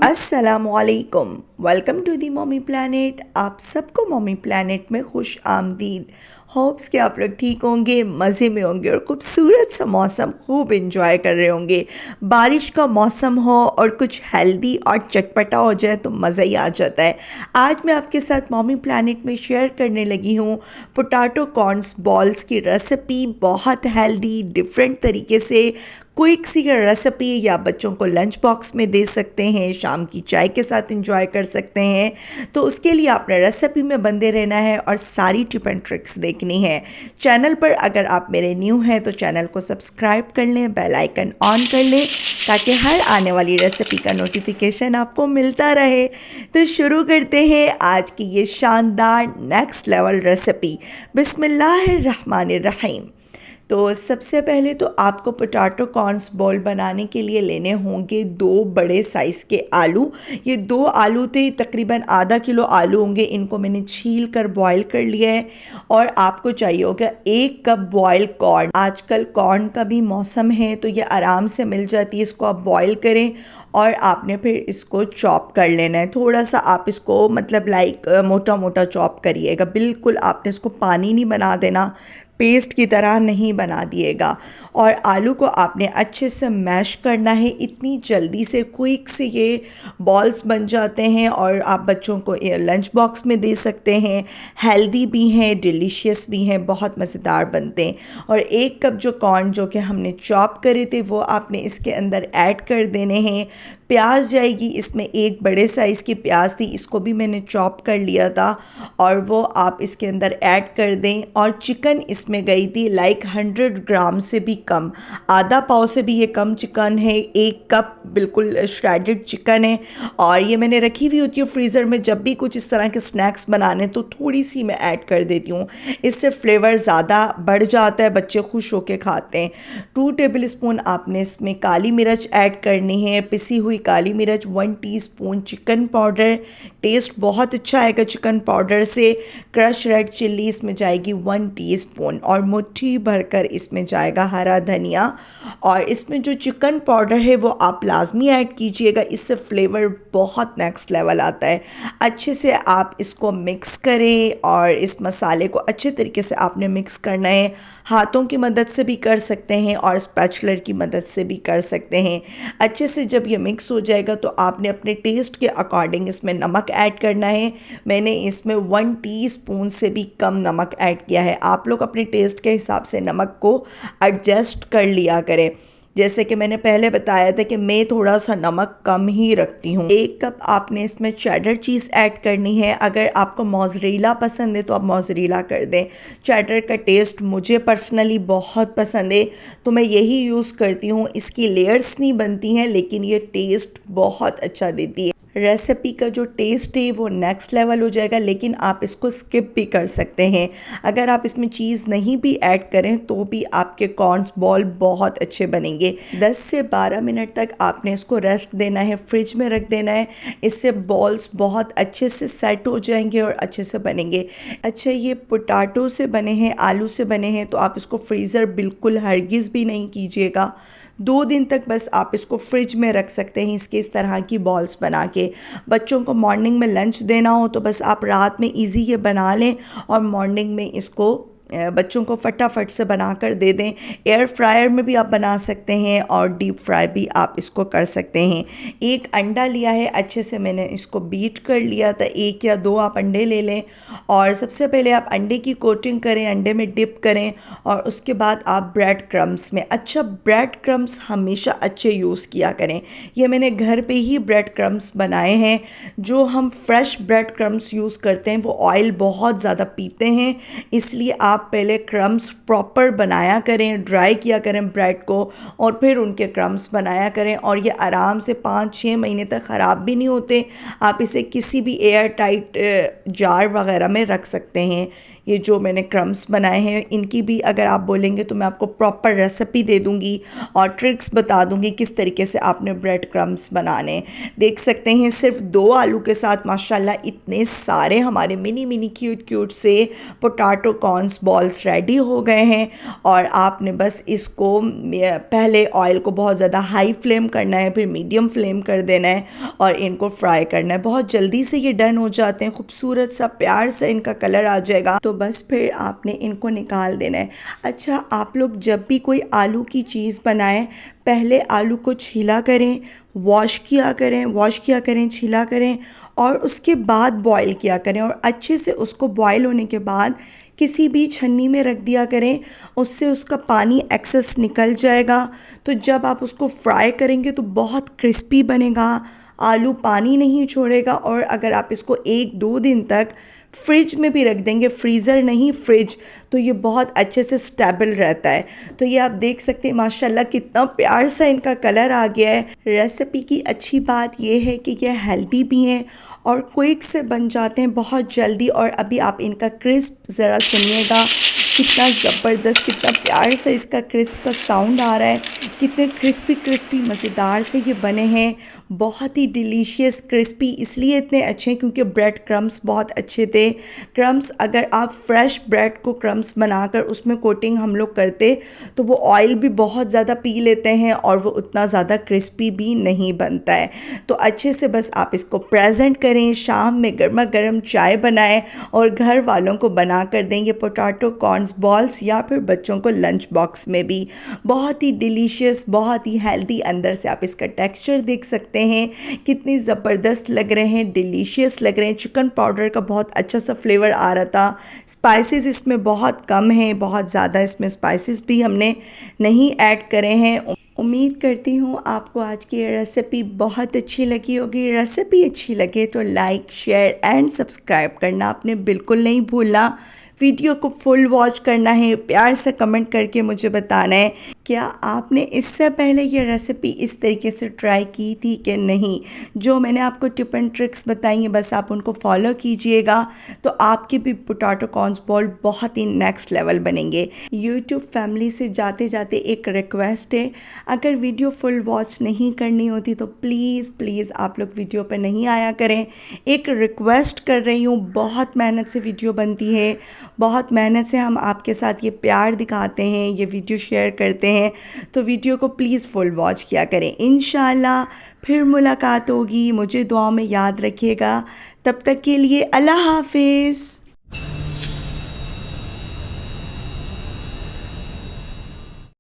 अस्सलामुअलैकुम। Welcome to the mommy planet. आप सबको मॉमी प्लानट में खुश आमदीद। होप्स कि आप लोग ठीक होंगे, मज़े में होंगे और खूबसूरत सा मौसम खूब इंजॉय कर रहे होंगे। बारिश का मौसम हो और कुछ हेल्दी और चटपटा हो जाए तो मज़ा ही आ जाता है। आज मैं आपके साथ मॉमी प्लानट में शेयर करने लगी हूँ पोटैटो कॉर्न्स बॉल्स की रेसिपी। बहुत हेल्दी डिफरेंट तरीके से क्विक सी रेसिपी या बच्चों को लंच बॉक्स में दे सकते हैं, शाम की चाय के साथ एंजॉय कर सकते हैं। तो उसके लिए आपने रेसिपी में बंदे रहना है और सारी टिप एंड ट्रिक्स देखनी है। चैनल पर अगर आप मेरे न्यू हैं तो चैनल को सब्सक्राइब कर लें, बेल आइकन ऑन कर लें ताकि हर आने वाली रेसिपी का नोटिफिकेशन आपको मिलता रहे। तो शुरू करते हैं आज की ये शानदार नेक्स्ट लेवल रेसिपी। बिस्मिल्लाहिर्रहमानिर्रहीम। तो सबसे पहले तो आपको पोटैटो कॉर्न्स बॉल बनाने के लिए लेने होंगे 2 बड़े साइज़ के आलू। ये 2 आलू थे, तकरीबन आधा किलो आलू होंगे। इनको मैंने छील कर बॉयल कर लिया है। और आपको चाहिए होगा 1 कप बॉयल कॉर्न। आजकल कॉर्न का भी मौसम है तो ये आराम से मिल जाती है। इसको आप बॉयल करें और आपने फिर इसको चॉप कर लेना है। थोड़ा सा आप इसको मतलब मोटा मोटा चॉप करिएगा। बिल्कुल आपने इसको पानी नहीं बना देना, पेस्ट की तरह नहीं बना दिएगा। और आलू को आपने अच्छे से मैश करना है। इतनी जल्दी से क्विक से ये बॉल्स बन जाते हैं और आप बच्चों को लंच बॉक्स में दे सकते हैं। हेल्दी भी हैं, डिलीशियस भी हैं, बहुत मज़ेदार बनते हैं। और 1 कप जो कॉर्न जो कि हमने चॉप करे थे वो आपने इसके अंदर ऐड कर देने हैं। प्याज जाएगी इसमें, 1 बड़े साइज़ की प्याज थी, इसको भी मैंने चॉप कर लिया था और वो आप इसके अंदर ऐड कर दें। और चिकन इसमें गई थी 100 ग्राम से भी कम, आधा पाव से भी ये कम चिकन है। 1 कप बिल्कुल श्रेडेड चिकन है और ये मैंने रखी हुई होती है फ्रीज़र में। जब भी कुछ इस तरह के स्नैक्स बनाने तो थोड़ी सी मैं ऐड कर देती हूँ, इससे फ्लेवर ज़्यादा बढ़ जाता है, बच्चे खुश होकर खाते हैं। 2 टेबल स्पून आपने इसमें काली मिर्च ऐड करनी है, पिसी हुई काली मिर्च। 1 टीस्पून चिकन पाउडर, टेस्ट बहुत अच्छा आएगा चिकन पाउडर से। क्रश रेड चिल्ली इसमें जाएगी 1 टीस्पून और मुट्ठी भरकर इसमें जाएगा हरा धनिया। और इसमें जो चिकन पाउडर है वो आप लाजमी ऐड कीजिएगा, इससे फ्लेवर बहुत नेक्स्ट लेवल आता है। अच्छे से आप इसको मिक्स करें और इस मसाले को अच्छे तरीके से आपने मिक्स करना है। हाथों की मदद से भी कर सकते हैं और स्पैचुलर की मदद से भी कर सकते हैं। अच्छे से जब ये मिक्स हो जाएगा तो आपने अपने टेस्ट के अकॉर्डिंग इसमें नमक ऐड करना है। मैंने इसमें 1 टीस्पून से भी कम नमक ऐड किया है। आप लोग अपने टेस्ट के हिसाब से नमक को एडजस्ट कर लिया करें। जैसे कि मैंने पहले बताया था कि मैं थोड़ा सा नमक कम ही रखती हूँ। 1 कप आपने इसमें चेडर चीज़ ऐड करनी है। अगर आपको मोज़रेला पसंद है तो आप मोज़रेला कर दें। चेडर का टेस्ट मुझे पर्सनली बहुत पसंद है तो मैं यही यूज़ करती हूँ। इसकी लेयर्स नहीं बनती हैं लेकिन ये टेस्ट बहुत अच्छा देती है। रेसिपी का जो टेस्ट है वो नेक्स्ट लेवल हो जाएगा, लेकिन आप इसको स्किप भी कर सकते हैं। अगर आप इसमें चीज़ नहीं भी ऐड करें तो भी आपके कॉर्न्स बॉल बहुत अच्छे बनेंगे। 10 से 12 मिनट तक आपने इसको रेस्ट देना है, फ्रिज में रख देना है। इससे बॉल्स बहुत अच्छे से सेट हो जाएंगे और अच्छे से बनेंगे। अच्छा, ये पोटैटो से बने हैं, आलू से बने हैं तो आप इसको फ्रीज़र बिल्कुल हरगिज़ भी नहीं कीजिएगा। 2 दिन तक बस आप इसको फ्रिज में रख सकते हैं इसके इस तरह की बॉल्स बना के। बच्चों को मॉर्निंग में लंच देना हो तो बस आप रात में इजी ये बना लें और मॉर्निंग में इसको बच्चों को फटाफट से बना कर दे दें। एयर फ्रायर में भी आप बना सकते हैं और डीप फ्राई भी आप इसको कर सकते हैं। 1 अंडा लिया है, अच्छे से मैंने इसको बीट कर लिया था। 1 या 2 आप अंडे ले लें और सबसे पहले आप अंडे की कोटिंग करें, अंडे में डिप करें और उसके बाद आप ब्रेड क्रम्स में, अच्छा ब्रेड क्रम्स हमेशा अच्छे यूज़ किया करें। ये मैंने घर पे ही ब्रेड क्रम्स बनाए हैं। जो हम फ्रेश ब्रेड क्रम्स यूज़ करते हैं वो ऑयल बहुत ज़्यादा पीते हैं, इसलिए आप पहले क्रम्स प्रॉपर बनाया करें, ड्राई किया करें ब्रेड को और फिर उनके क्रम्स बनाया करें और ये आराम से 5-6 महीने तक ख़राब भी नहीं होते। आप इसे किसी भी एयर टाइट जार वगैरह में रख सकते हैं। ये जो मैंने क्रम्स बनाए हैं इनकी भी अगर आप बोलेंगे तो मैं आपको प्रॉपर रेसिपी दे दूँगी और ट्रिक्स बता दूँगी किस तरीके से आपने ब्रेड क्रम्स बनाने। देख सकते हैं सिर्फ 2 आलू के साथ माशाल्लाह इतने सारे हमारे मिनी मिनी क्यूट क्यूट से पोटैटो कॉर्न्स बॉल्स रेडी हो गए हैं। और आपने बस इसको पहले ऑयल को बहुत ज़्यादा हाई फ्लेम करना है, फिर मीडियम फ्लेम कर देना है और इनको फ्राई करना है। बहुत जल्दी से ये डन हो जाते हैं, खूबसूरत सा प्यार से इनका कलर आ जाएगा तो बस फिर आपने इनको निकाल देना है। अच्छा, आप लोग जब भी कोई आलू की चीज़ बनाएं पहले आलू को छीला करें, वॉश किया करें, छीला करें और उसके बाद बॉईल किया करें और अच्छे से उसको बॉईल होने के बाद किसी भी छन्नी में रख दिया करें, उससे उसका पानी एक्सेस निकल जाएगा। तो जब आप उसको फ्राई करेंगे तो बहुत क्रिस्पी बनेगा, आलू पानी नहीं छोड़ेगा। और अगर आप इसको 1-2 दिन तक फ्रिज में भी रख देंगे, फ्रीज़र नहीं फ्रिज, तो ये बहुत अच्छे से स्टेबल रहता है। तो ये आप देख सकते हैं माशाल्लाह कितना प्यार सा इनका कलर आ गया है। रेसिपी की अच्छी बात ये है कि ये हेल्दी भी हैं और क्विक से बन जाते हैं बहुत जल्दी। और अभी आप इनका क्रिस्प ज़रा सुनिएगा, कितना ज़बरदस्त, कितना प्यार से इसका क्रिस्प का साउंड आ रहा है, कितने क्रिस्पी क्रिस्पी मज़ेदार से ये बने हैं। बहुत ही डिलीशियस क्रिस्पी इसलिए इतने अच्छे हैं क्योंकि ब्रेड क्रम्स बहुत अच्छे थे। क्रम्स अगर आप फ्रेश ब्रेड को क्रम्स बनाकर उसमें कोटिंग हम लोग करते तो वो ऑयल भी बहुत ज़्यादा पी लेते हैं और वो उतना ज़्यादा क्रिस्पी भी नहीं बनता है। तो अच्छे से बस आप इसको प्रेजेंट करें, शाम में गर्मा गर्म चाय बनाएं और घर वालों को बना कर दें ये पोटैटो कॉर्न्स बॉल्स या फिर बच्चों को लंच बॉक्स में भी। बहुत ही डिलीशियस, बहुत ही हेल्दी, अंदर से आप इसका टेक्सचर देख सकते हैं कितनी ज़बरदस्त लग रहे हैं, डिलीशियस लग रहे हैं। चिकन पाउडर का बहुत अच्छा सा फ्लेवर आ रहा था। स्पाइसेस इसमें बहुत कम हैं, बहुत ज़्यादा इसमें स्पाइसेस भी हमने नहीं ऐड करे हैं। उम्मीद करती हूँ आपको आज की ये रेसिपी बहुत अच्छी लगी होगी। रेसिपी अच्छी लगे तो लाइक, शेयर एंड सब्सक्राइब करना आपने बिल्कुल नहीं भूलना। वीडियो को फुल वॉच करना है, प्यार से कमेंट करके मुझे बताना है क्या आपने इससे पहले ये रेसिपी इस तरीके से ट्राई की थी कि नहीं। जो मैंने आपको टिप एंड ट्रिक्स बताई हैं बस आप उनको फॉलो कीजिएगा तो आपके भी पोटैटो कॉर्न्स बॉल बहुत ही नेक्स्ट लेवल बनेंगे। यूट्यूब फैमिली से जाते जाते एक रिक्वेस्ट है, अगर वीडियो फुल वॉच नहीं करनी होती तो प्लीज़ प्लीज़ आप लोग वीडियो पर नहीं आया करें। एक रिक्वेस्ट कर रही हूँ, बहुत मेहनत से वीडियो बनती है, बहुत मेहनत से हम आपके साथ ये प्यार दिखाते हैं, ये वीडियो शेयर करते हैं, तो वीडियो को प्लीज़ फुल वॉच किया करें। इंशाल्लाह फिर मुलाकात होगी, मुझे दुआ में याद रखिएगा। तब तक के लिए अल्लाह हाफिज़।